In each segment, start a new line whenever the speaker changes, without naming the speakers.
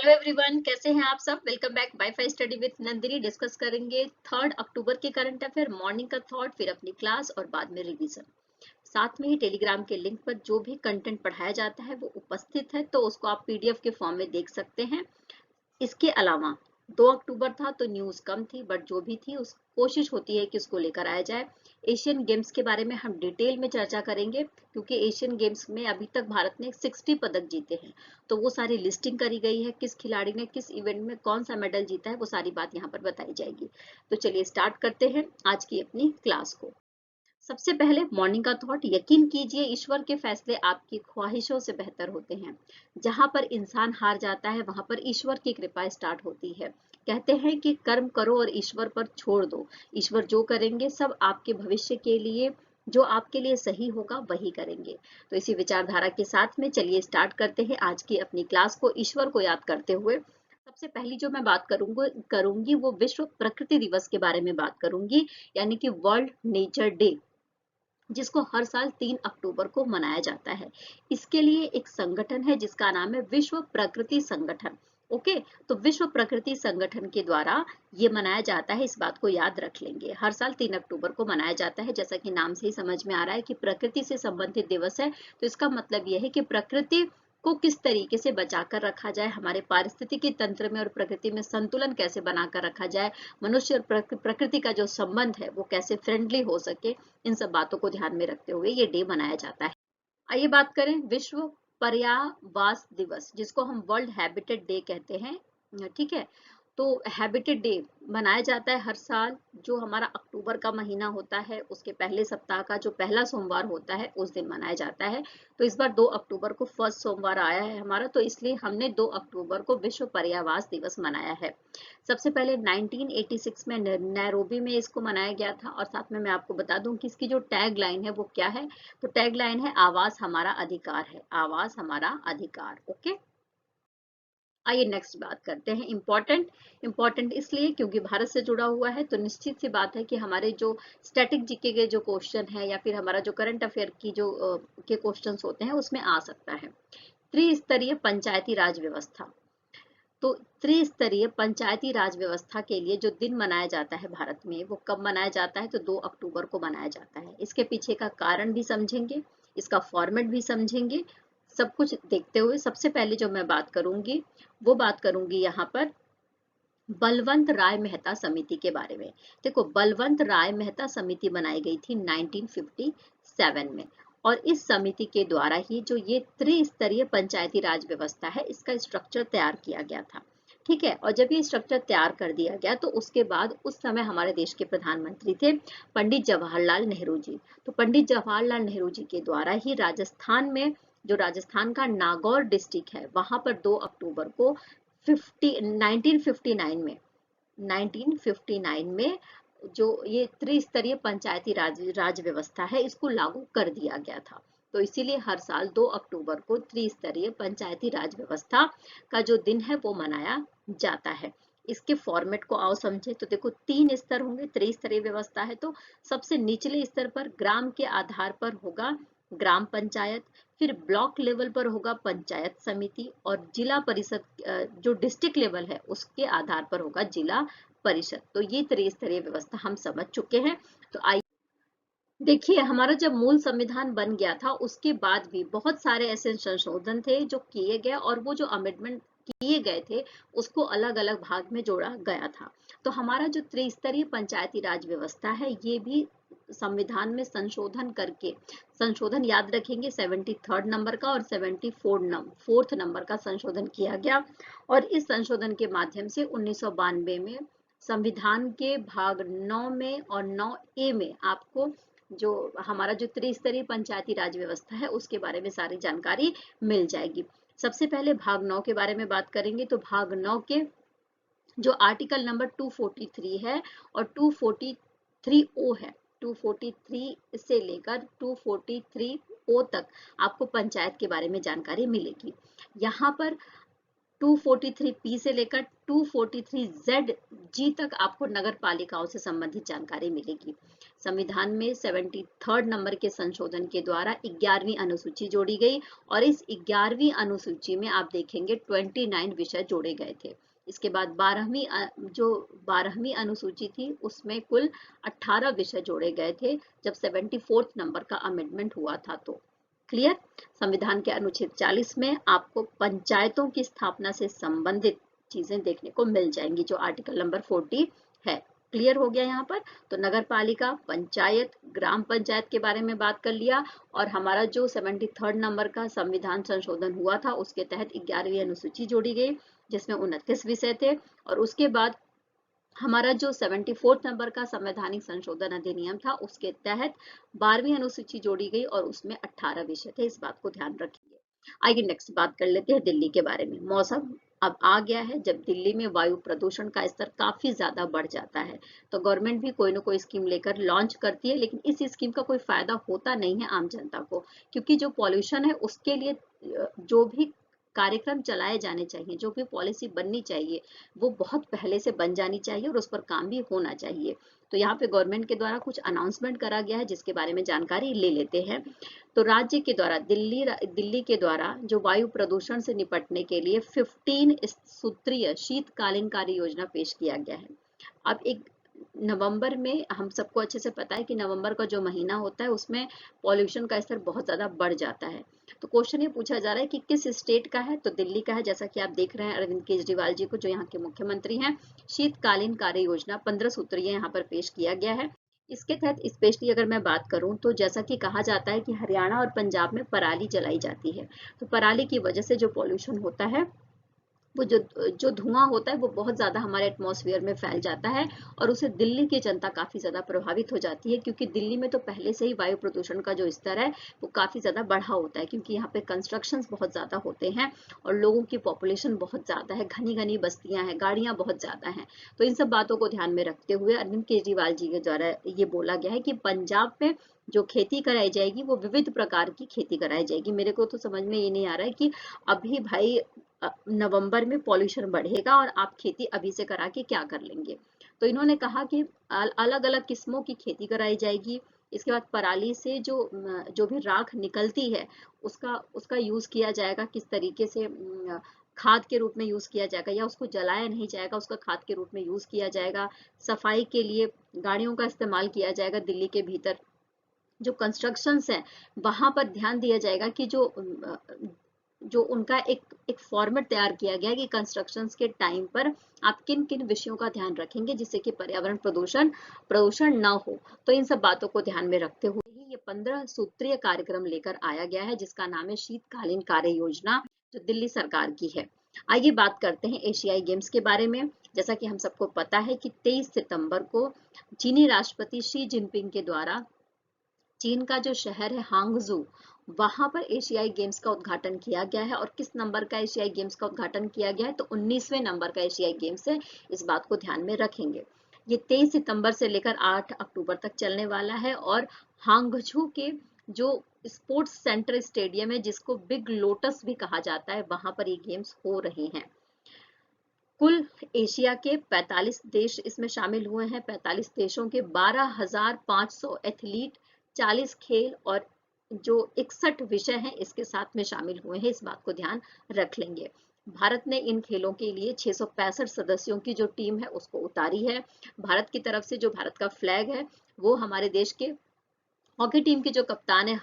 Hello everyone, कैसे हैं आप सब। Welcome back wifi study with Nandini. Discuss करेंगे 3 अक्टूबर के करंट अफेयर, मॉर्निंग का थॉट, फिर अपनी क्लास और बाद में रिवीजन। साथ में ही टेलीग्राम के लिंक पर जो भी कंटेंट पढ़ाया जाता है वो उपस्थित है, तो उसको आप पीडीएफ के फॉर्म में देख सकते हैं। इसके अलावा 2 अक्टूबर था तो न्यूज कम थी, बट जो भी थी उस कोशिश होती है कि उसको लेकर आया जाए। एशियन गेम्स के बारे में हम डिटेल में चर्चा करेंगे, क्योंकि एशियन गेम्स में अभी तक भारत ने 60 पदक जीते हैं। तो वो सारी लिस्टिंग करी गई है, किस खिलाड़ी ने किस इवेंट में कौन सा मेडल जीता है, वो सारी बात यहाँ पर बताई जाएगी। तो चलिए स्टार्ट करते हैं आज की अपनी क्लास को। सबसे पहले मॉर्निंग का थॉट। यकीन कीजिए ईश्वर के फैसले आपकी ख्वाहिशों से बेहतर होते हैं। जहां पर इंसान हार जाता है वहां पर ईश्वर की कृपा स्टार्ट होती है। कहते हैं कि कर्म करो और ईश्वर पर छोड़ दो। ईश्वर जो करेंगे सब आपके भविष्य के लिए, जो आपके लिए सही होगा वही करेंगे। तो इसी विचारधारा के साथ में चलिए स्टार्ट करते हैं आज की अपनी क्लास को ईश्वर को याद करते हुए। सबसे पहली जो मैं बात करूंगी वो विश्व प्रकृति दिवस के बारे में बात करूंगी, यानी कि वर्ल्ड नेचर डे, जिसको हर साल 3 अक्टूबर को मनाया जाता है। इसके लिए एक संगठन है जिसका नाम है विश्व प्रकृति संगठन। ओके, तो विश्व प्रकृति संगठन के द्वारा ये मनाया जाता है। इस बात को याद रख लेंगे, हर साल 3 अक्टूबर को मनाया जाता है। जैसा कि नाम से ही समझ में आ रहा है कि प्रकृति से संबंधित दिवस है, तो इसका मतलब यह है कि प्रकृति को किस तरीके से बचाकर रखा जाए, हमारे पारिस्थितिकी तंत्र में और प्रकृति में संतुलन कैसे बनाकर रखा जाए, मनुष्य और प्रकृति का जो संबंध है वो कैसे फ्रेंडली हो सके, इन सब बातों को ध्यान में रखते हुए ये डे मनाया जाता है। आइए बात करें विश्व पर्यावास दिवस, जिसको हम वर्ल्ड हैबिटेट डे कहते हैं। ठीक है, तो हैबिटेट डे मनाया जाता है हर साल। जो हमारा अक्टूबर का महीना होता है उसके पहले सप्ताह का जो पहला सोमवार होता है उस दिन मनाया जाता है। तो इस बार 2 अक्टूबर को फर्स्ट सोमवार आया है हमारा, तो इसलिए हमने 2 अक्टूबर को विश्व पर्यावास दिवस मनाया है। सबसे पहले 1986 में नैरोबी में इसको मनाया गया था। और साथ में मैं आपको बता दूं कि इसकी जो टैग लाइन है वो क्या है। तो टैग लाइन है आवास हमारा अधिकार है, आवास हमारा अधिकार। ओके, आइए नेक्स्ट बात करते हैं। इम्पोर्टेंट इसलिए क्योंकि भारत से जुड़ा हुआ है, तो निश्चित सी बात है कि हमारे जो स्टैटिक जीके के जो क्वेश्चन है या फिर हमारा जो करंट अफेयर की जो के क्वेश्चंस होते हैं उसमें आ सकता है। त्रिस्तरीय पंचायती राज व्यवस्था। तो त्रिस्तरीय पंचायती राज व्यवस्था के लिए जो दिन मनाया जाता है भारत में, वो कब मनाया जाता है, तो 2 अक्टूबर को मनाया जाता है। इसके पीछे का कारण भी समझेंगे, इसका फॉर्मेट भी समझेंगे, सब कुछ देखते हुए सबसे पहले जो मैं बात करूंगी वो बात करूंगी यहाँ पर बलवंत राय मेहता समिति के बारे में। देखो, बलवंत राय मेहता समिति बनाई गई थी 1957 में, और इस समिति के द्वारा ही जो ये त्रिस्तरीय पंचायती राज व्यवस्था है इसका स्ट्रक्चर तैयार किया गया था। ठीक है, और जब ये स्ट्रक्चर तैयार कर दिया गया तो उसके बाद उस समय हमारे देश के प्रधानमंत्री थे पंडित जवाहरलाल नेहरू जी। तो पंडित जवाहरलाल नेहरू जी के द्वारा ही राजस्थान में, जो राजस्थान का नागौर डिस्ट्रिक्ट है, वहां पर 2 अक्टूबर को 1959 में जो ये त्रिस्तरीय पंचायती राज व्यवस्था है इसको लागू कर दिया गया था। तो इसीलिए हर साल 2 अक्टूबर को त्रिस्तरीय पंचायती राज व्यवस्था का जो दिन है वो मनाया जाता है। इसके फॉर्मेट को आओ समझे। तो देखो, 3 स्तर होंगे, त्रिस्तरीय व्यवस्था है तो सबसे निचले स्तर पर ग्राम के आधार पर होगा ग्राम पंचायत, फिर ब्लॉक लेवल पर होगा पंचायत समिति, और जिला परिषद जो डिस्ट्रिक्ट लेवल है उसके आधार पर होगा जिला परिषद। तो ये त्रिस्तरीय व्यवस्था हम समझ चुके हैं। तो आइए देखिए, हमारा जब मूल संविधान बन गया था उसके बाद भी बहुत सारे ऐसे संशोधन थे जो किए गए, और वो जो अमेंडमेंट किए गए थे उसको अलग अलग भाग में जोड़ा गया था। तो हमारा जो त्रिस्तरीय पंचायती राज व्यवस्था है ये भी संविधान में संशोधन करके, संशोधन याद रखेंगे 73rd नंबर का और 74th नंबर का संशोधन किया गया। और इस संशोधन के माध्यम से 1992 में संविधान के भाग 9 में और 9A में आपको जो हमारा जो त्रिस्तरीय पंचायती राज व्यवस्था है उसके बारे में सारी जानकारी मिल जाएगी। सबसे पहले भाग 9 के बारे में बात करेंगे। तो भाग 9 के जो आर्टिकल नंबर 243 है और 243O है, 243 से लेकर 243O तक आपको पंचायत के बारे में जानकारी मिलेगी। यहाँ पर 243P से लेकर 243ZG तक आपको नगर पालिकाओं से संबंधित जानकारी मिलेगी। संविधान में 73rd नंबर के संशोधन के द्वारा 11वीं अनुसूची जोड़ी गई और इस 11वीं अनुसूची में आप देखेंगे 29 विषय जोड़े गए थे। इसके बाद 12वीं अनुसूची थी, उसमें कुल 18 विषय जोड़े गए थे जब 74th नंबर का अमेंडमेंट हुआ था। तो क्लियर। संविधान के अनुच्छेद 40 में आपको पंचायतों की स्थापना से संबंधित चीजें देखने को मिल जाएंगी, जो आर्टिकल नंबर 40 है। क्लियर हो गया यहाँ पर। तो नगर पालिका, पंचायत, ग्राम पंचायत के बारे में बात कर लिया और हमारा जो 73rd नंबर का संविधान संशोधन हुआ था उसके तहत 11वीं अनुसूची जोड़ी गई जिसमें 29 विषय थे और उसके बाद हमारा जो 74th नंबर का संवैधानिक संशोधन अधिनियम था उसके तहत 12वीं अनुसूची जोड़ी गई और उसमें 18 विषय थे। इस बात को ध्यान रखिए। आइए नेक्स्ट बात कर लेते हैं दिल्ली के बारे में। मौसम अब आ गया है जब दिल्ली में वायु प्रदूषण का स्तर काफी ज्यादा बढ़ जाता है, तो गवर्नमेंट भी कोई ना कोई स्कीम लेकर लॉन्च करती है, लेकिन इस स्कीम का कोई फायदा होता नहीं है आम जनता को, क्योंकि जो पॉल्यूशन है उसके लिए जो भी कार्यक्रम चलाए जाने चाहिए, जो भी पॉलिसी बननी चाहिए वो बहुत पहले से बन जानी चाहिए और उस पर काम भी होना चाहिए। तो यहाँ पे गवर्नमेंट के द्वारा कुछ अनाउंसमेंट करा गया है जिसके बारे में जानकारी ले लेते हैं। तो राज्य के द्वारा दिल्ली के द्वारा जो वायु प्रदूषण से निपटने के लिए 15 सूत्रीय शीतकालीन कार्य योजना पेश किया गया है। अब एक नवंबर में हम सबको अच्छे से पता है कि नवंबर का जो महीना होता है उसमें पॉल्यूशन का स्तर बहुत ज्यादा बढ़ जाता है। तो क्वेश्चन ये पूछा जा रहा है कि किस स्टेट का है, तो दिल्ली का है। जैसा कि आप देख रहे हैं अरविंद केजरीवाल जी को, जो यहाँ के मुख्यमंत्री हैं। शीतकालीन कार्य योजना 15 सूत्रीय यहाँ पर पेश किया गया है। इसके तहत स्पेशली अगर मैं बात करूं तो जैसा कि कहा जाता है कि हरियाणा और पंजाब में पराली जलाई जाती है, तो पराली की वजह से जो पॉल्यूशन होता है वो जो धुआं होता है वो बहुत ज्यादा हमारे एटमॉस्फेयर में फैल जाता है और उससे दिल्ली की जनता काफी ज्यादा प्रभावित हो जाती है, क्योंकि दिल्ली में तो पहले से ही वायु प्रदूषण का जो स्तर है वो काफी ज्यादा बढ़ा होता है, क्योंकि यहाँ पे कंस्ट्रक्शंस बहुत ज्यादा होते हैं और लोगों की पॉपुलेशन बहुत ज्यादा है, घनी घनी बस्तियां हैं, गाड़ियां बहुत ज्यादा हैं। तो इन सब बातों को ध्यान में रखते हुए अरविंद केजरीवाल जी के द्वारा ये बोला गया है कि पंजाब में जो खेती कराई जाएगी वो विविध प्रकार की खेती कराई जाएगी। मेरे को तो समझ में ये नहीं आ रहा है कि अभी भाई नवंबर में पॉल्यूशन बढ़ेगा और आप खेती अभी से करा के क्या कर लेंगे। तो इन्होंने कहा कि अलग अलग किस्मों की खेती कराई जाएगी। इसके बाद पराली से जो भी राख निकलती है उसका यूज किया जाएगा, किस तरीके से खाद के रूप में यूज किया जाएगा या उसको जलाया नहीं जाएगा, उसका खाद के रूप में यूज किया जाएगा। सफाई के लिए गाड़ियों का इस्तेमाल किया जाएगा। दिल्ली के भीतर जो कंस्ट्रक्शंस हैं वहां पर ध्यान दिया जाएगा कि जो उनका एक फॉर्मेट तैयार किया गया है कि कंस्ट्रक्शंस के टाइम पर आप किन किन विषयों का ध्यान रखेंगे जिससे कि पर्यावरण प्रदूषण ना हो। तो इन सब बातों को ध्यान में रखते हुए ही ये 15 सूत्रीय कार्यक्रम लेकर आया गया है जिसका नाम है शीतकालीन कार्य योजना, जो दिल्ली सरकार की है। आइए बात करते हैं एशियाई गेम्स के बारे में। जैसा कि हम सबको पता है कि 23 सितंबर को चीनी राष्ट्रपति शी जिनपिंग के द्वारा चीन का जो शहर है हांगजू, वहां पर एशियाई गेम्स का उद्घाटन किया गया है। और किस नंबर का एशियाई गेम्स का उद्घाटन किया गया है, तो 19वें नंबर का एशियाई गेम्स है। इस बात को ध्यान में रखेंगे। ये 23 सितंबर से लेकर 8 अक्टूबर तक चलने वाला है और हांगझू के जो स्पोर्ट्स सेंटर स्टेडियम है जिसको बिग लोटस भी कहा जाता है, वहां पर ये गेम्स हो रहे हैं। कुल एशिया के 45 देश इसमें शामिल हुए हैं। 45 देशों के 12,500 एथलीट, 40 खेल और जो 61 विषय हैं इसके साथ में शामिल हुए हैं। इस बात को ध्यान रख लेंगे। भारत ने इन खेलों के लिए 665 सदस्यों की जो टीम है उसको उतारी है। भारत की तरफ से जो भारत का फ्लैग है वो हमारे देश के हॉकी टीम की जो कप्तान है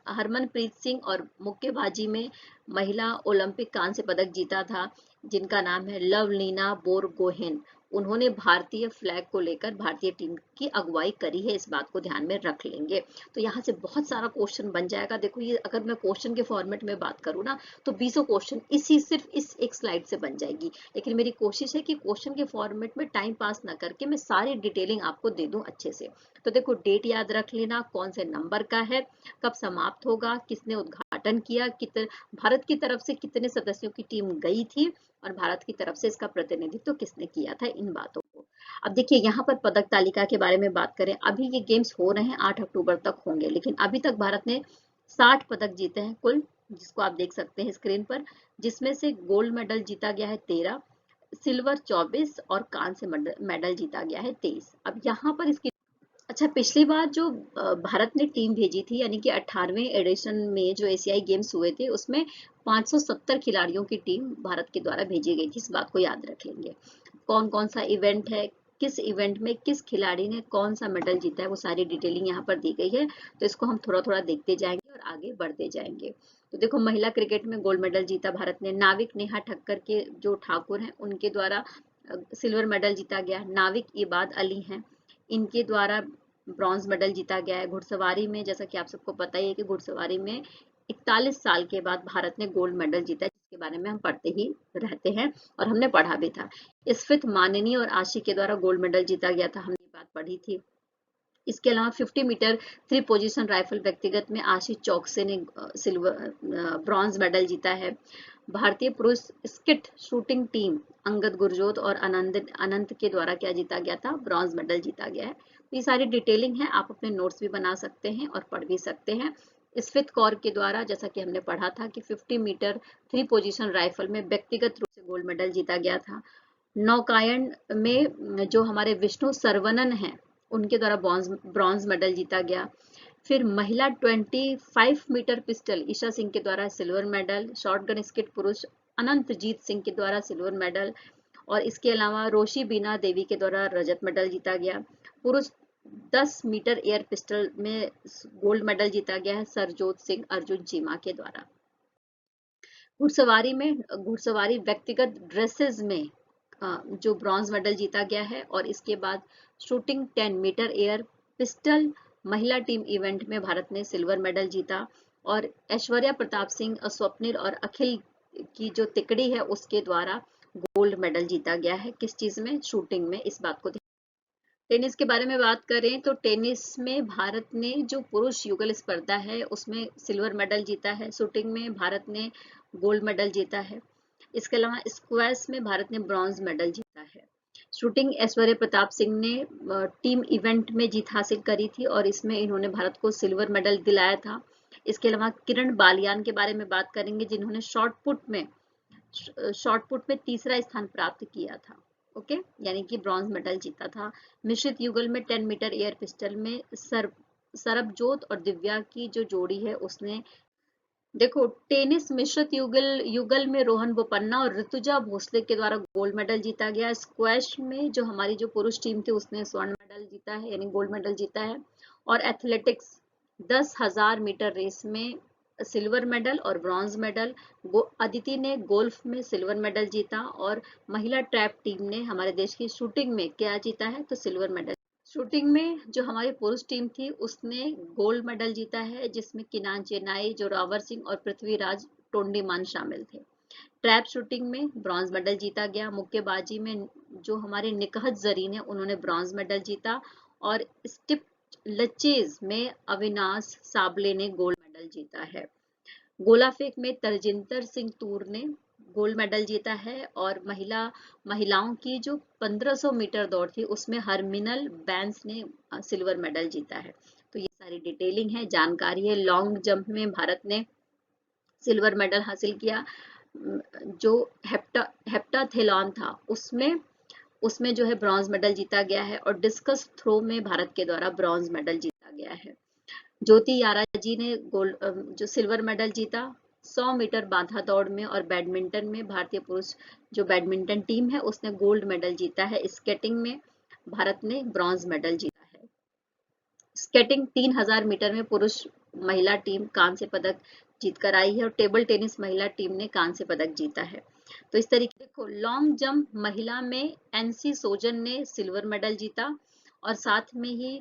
हरमनप्रीत सिंह, और मुक्केबाजी में महिला ओलंपिक कांस्य पदक जीता था जिनका नाम है लवलीना बोरगोहेन, उन्होंने भारतीय फ्लैग को लेकर भारतीय टीम की अगुवाई करी है। इस बात को ध्यान में रख लेंगे। तो यहाँ से बहुत सारा क्वेश्चन बन जाएगा। देखो ये अगर मैं क्वेश्चन के फॉर्मेट में बात करूँ ना तो 20 क्वेश्चन सिर्फ इस एक स्लाइड से बन जाएगी, लेकिन मेरी कोशिश है कि क्वेश्चन के फॉर्मेट में टाइम पास ना करके मैं सारी डिटेलिंग आपको दे दूं अच्छे से। तो देखो डेट याद रख लेना, कौन से नंबर का है, कब समाप्त होगा, किसने उद्घाटन किया, भारत की तरफ से कितने सदस्यों की टीम गई थी और भारत की तरफ से इसका प्रतिनिधित्व किसने किया था, इन बातों को। अब देखिए यहाँ पर पदक तालिका के बारे में बात करें। अभी ये गेम्स हो रहे हैं, 8 अक्टूबर तक होंगे, लेकिन अभी तक भारत ने 60 पदक जीते हैं कुल जिसको आप देख सकते हैं स्क्रीन पर, जिसमें से गोल्ड मेडल जीता गया है 13, सिल्वर 24 और कांस्य मेडल जीता गया है 23। अब यहाँ पर इसकी अच्छा, पिछली बार जो भारत ने टीम भेजी थी, यानी कि 18वें एडिशन में जो एशियाई गेम्स हुए थे, उसमें 570 खिलाड़ियों की टीम भारत के द्वारा भेजी गई थी। इस बात को याद रख लेंगे। कौन कौन सा इवेंट है, किस इवेंट में किस खिलाड़ी ने कौन सा मेडल जीता है, वो सारी डिटेलिंग यहाँ पर दी गई है। तो इसको हम थोड़ा थोड़ा देखते जाएंगे और आगे बढ़ते जाएंगे। तो देखो, महिला क्रिकेट में गोल्ड मेडल जीता भारत ने। नाविक नेहा ठक्कर के जो ठाकुर हैं, उनके द्वारा सिल्वर मेडल जीता गया। नाविक इबाद अली हैं, इनके द्वारा ब्रॉन्ज मेडल जीता गया है। घुड़सवारी में, जैसा कि आप सबको पता ही है कि घुड़सवारी में 41 साल के बाद भारत ने गोल्ड मेडल जीता है, जिसके बारे में हम पढ़ते ही रहते हैं और हमने पढ़ा भी था। इस्फित माननी और आशी के द्वारा गोल्ड मेडल जीता गया था, हमने बात पढ़ी थी। इसके अलावा 50 मीटर 3 पोजीशन राइफल व्यक्तिगत में आशीष चौकसे ने ब्रॉन्ज मेडल जीता है। भारतीय पुरुष skit shooting team Angad Gurjot और अनंत के द्वारा क्या जीता गया था, ब्रॉन्ज मेडल जीता गया है। तो ये सारी डिटेलिंग है, आप अपने नोट्स भी बना सकते हैं और पढ़ भी सकते हैं। स्फित कौर के द्वारा, जैसा कि हमने पढ़ा था कि 50 मीटर 3 पोजीशन राइफल में व्यक्तिगत रूप से गोल्ड मेडल जीता गया था। नौकायन में जो हमारे विष्णु सरवनन हैं, उनके द्वारा ब्रॉन्ज मेडल जीता गया। फिर महिला 25 मीटर पिस्टल ईशा सिंह के द्वारा सिल्वर मेडल। शॉटगन स्किट पुरुष अनंतजीत सिंह के द्वारा सिल्वर मेडल, और इसके अलावा रोशी बीना देवी के द्वारा रजत मेडल जीता गया। पुरुष 10 मीटर एयर पिस्टल में गोल्ड मेडल जीता गया है सरजोत सिंह अर्जुन चीमा के द्वारा। घुड़सवारी व्यक्तिगत ड्रेसेस में जो ब्रॉन्ज मेडल जीता गया है। और इसके बाद शूटिंग 10 मीटर एयर पिस्टल महिला टीम इवेंट में भारत ने सिल्वर मेडल जीता। और ऐश्वर्या प्रताप सिंह, स्वप्निल और अखिल की जो तिकड़ी है, उसके द्वारा गोल्ड मेडल जीता गया है। किस चीज में, शूटिंग में। इस बात को टेनिस के बारे में बात करें तो टेनिस में भारत ने जो पुरुष युगल स्पर्धा है, उसमें सिल्वर मेडल जीता है। शूटिंग में भारत ने गोल्ड मेडल जीता है। इसके अलावा स्क्वैश में भारत ने ब्रॉन्ज मेडल जीता है। शूटिंग ऐश्वर्या प्रताप सिंह ने टीम इवेंट में जीत हासिल करी थी और इसमें इन्होंने भारत को सिल्वर मेडल दिलाया था। इसके अलावा किरण बालियान के बारे में बात करेंगे, जिन्होंने शॉर्ट पुट में तीसरा स्थान प्राप्त किया था। ओके, यानी कि ब्रॉन्ज मेडल जीता था। मिश्रित युगल में 10 मीटर एयर पिस्टल में सरबजोत और दिव्या की जो जोड़ी है, उसने देखो, टेनिस मिश्रित युगल में रोहन बोपन्ना और ऋतुजा भोसले के द्वारा गोल्ड मेडल जीता गया। स्क्वैश में जो हमारी जो पुरुष टीम थी, उसने स्वर्ण मेडल जीता है, यानी गोल्ड मेडल जीता है। और एथलेटिक्स 10,000 मीटर रेस में सिल्वर मेडल और ब्रॉन्ज मेडल। अदिति ने गोल्फ में सिल्वर मेडल जीता। और महिला ट्रैप टीम ने हमारे देश की शूटिंग में क्या जीता है, तो सिल्वर मेडल। शूटिंग में जो हमारी पुरुष टीम थी, उसने गोल्ड मेडल जीता है, जिसमें किनान चेनाई, जोरावर सिंह और पृथ्वीराज टोंडीमान शामिल थे। ट्रैप शूटिंग में ब्रॉन्ज मेडल जीता गया। मुक्केबाजी में जो हमारे निकहत जरीन है, उन्होंने ब्रॉन्ज मेडल जीता। और स्टिप लचेज में अविनाश साबले ने गोल्ड मेडल जीता है। गोला फेंक में तरजिंदर सिंह तूर ने गोल्ड मेडल जीता है। और महिलाओं की जो 1500 मीटर दौड़ थी, उसमें हरमिनल बैंस ने सिल्वर मेडल जीता है। तो ये सारी डिटेलिंग है, जानकारी है। लॉन्ग जंप में भारत ने सिल्वर मेडल हासिल किया। जो हेप्टाथेलॉन था, उसमें जो है ब्रॉन्ज मेडल जीता गया है। और डिस्कस थ्रो में भारत के द्वारा ब्रॉन्ज मेडल जीता गया है। ज्योति यारा जी ने जो सिल्वर मेडल जीता 100 मीटर बाधा दौड़ में। और बैडमिंटन में भारतीय पुरुष जो बैडमिंटन टीम है, उसने गोल्ड मेडल जीता है। स्केटिंग में भारत ने ब्रॉन्ज मेडल जीता है। स्केटिंग 3000 मीटर में पुरुष महिला टीम कांस्य पदक जीत कर आई है। और टेबल टेनिस महिला टीम ने कांस्य पदक जीता है। तो इस तरीके देखो, लॉन्ग जंप महिला में एनसी सोजन ने सिल्वर मेडल जीता। और साथ में ही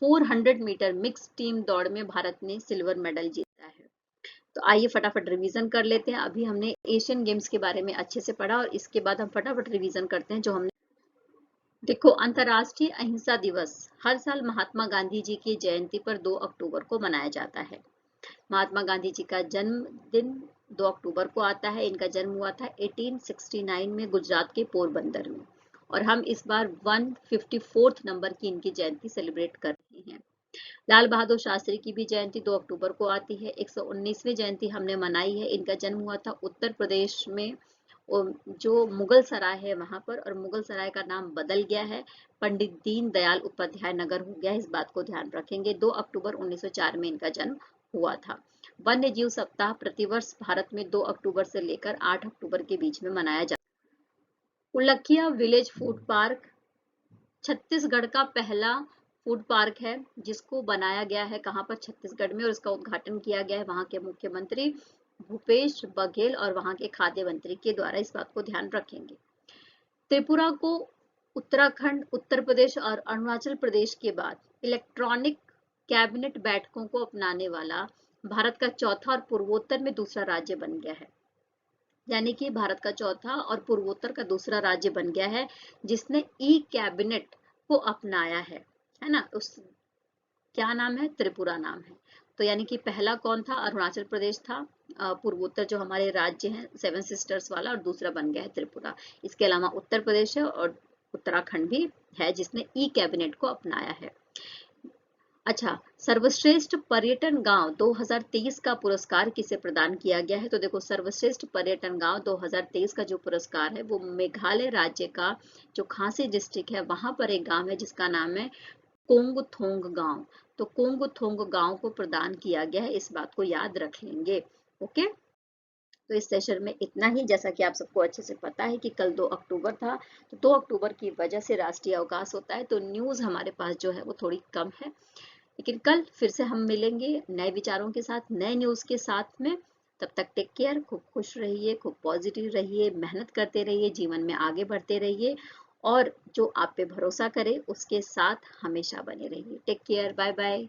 400 मीटर मिक्स टीम दौड़ में भारत ने सिल्वर मेडल जीता है। तो आइए फटाफट रिवीजन कर लेते हैं। अभी हमने एशियन गेम्स के बारे में अच्छे से पढ़ा, और इसके बाद हम फटाफट रिवीजन करते हैं जो हमने। देखो, अंतर्राष्ट्रीय अहिंसा दिवस हर साल महात्मा गांधी जी की जयंती पर 2 अक्टूबर को मनाया जाता है। महात्मा गांधी जी का जन्मदिन 2 अक्टूबर को आता है। इनका जन्म हुआ था 1869 में गुजरात के पोरबंदर में। और हम इस बार 154th नंबर की इनकी जयंती सेलिब्रेट कर रहे हैं। लाल बहादुर शास्त्री की भी जयंती 2 अक्टूबर को आती है। 119वीं जयंती हमने मनाई है। इनका जन्म हुआ था उत्तर प्रदेश में, जो मुगल सराय है वहां पर, और मुगल सराय का नाम बदल गया है, पंडित दीन दयाल उपाध्याय नगर हो गया। इस बात को ध्यान रखेंगे। 2 अक्टूबर 1904 में इनका जन्म हुआ था। वन्य जीव सप्ताह प्रतिवर्ष भारत में 2 अक्टूबर से लेकर 8 अक्टूबर के बीच में मनाया जाता है। उल्लखिया विलेज फूड पार्क छत्तीसगढ़ का पहला फूड पार्क है, जिसको बनाया गया है कहाँ पर, छत्तीसगढ़ में, और इसका उद्घाटन किया गया है वहां के मुख्यमंत्री भूपेश बघेल और वहां के खाद्य मंत्री के द्वारा। इस बात को ध्यान रखेंगे। त्रिपुरा को उत्तराखंड, उत्तर प्रदेश और अरुणाचल प्रदेश के बाद इलेक्ट्रॉनिक कैबिनेट बैठकों को अपनाने वाला भारत का चौथा और पूर्वोत्तर में दूसरा राज्य बन गया है। यानी कि भारत का चौथा और पूर्वोत्तर का दूसरा राज्य बन गया है जिसने ई कैबिनेट को अपनाया है ना। उस क्या नाम है, त्रिपुरा नाम है। तो यानी कि पहला कौन था, अरुणाचल प्रदेश था, पूर्वोत्तर जो हमारे राज्य हैं सेवन सिस्टर्स वाला, और दूसरा बन गया है त्रिपुरा। इसके अलावा उत्तर प्रदेश है और उत्तराखंड भी है जिसने ई कैबिनेट को अपनाया है। अच्छा, सर्वश्रेष्ठ पर्यटन गांव 2023 का पुरस्कार किसे प्रदान किया गया है? तो देखो, सर्वश्रेष्ठ पर्यटन गांव 2023 का जो पुरस्कार है वो मेघालय राज्य का जो खासी डिस्ट्रिक्ट है वहां पर एक गांव है जिसका नाम है कोंगथोंग गांव। तो कोंगथोंग गांव को प्रदान किया गया है, इस बात को याद रख लेंगे। ओके, तो इस सेशन में इतना ही। जैसा कि आप सबको अच्छे से पता है कि कल 2 अक्टूबर था, तो 2 अक्टूबर की वजह से राष्ट्रीय अवकाश होता है, तो न्यूज हमारे पास जो है वो थोड़ी कम है। लेकिन कल फिर से हम मिलेंगे नए विचारों के साथ, नए न्यूज के साथ में। तब तक टेक केयर, खूब खुश रहिए, खूब पॉजिटिव रहिए, मेहनत करते रहिए, जीवन में आगे बढ़ते रहिए, और जो आप पे भरोसा करे उसके साथ हमेशा बने रहिए। Take care, bye bye.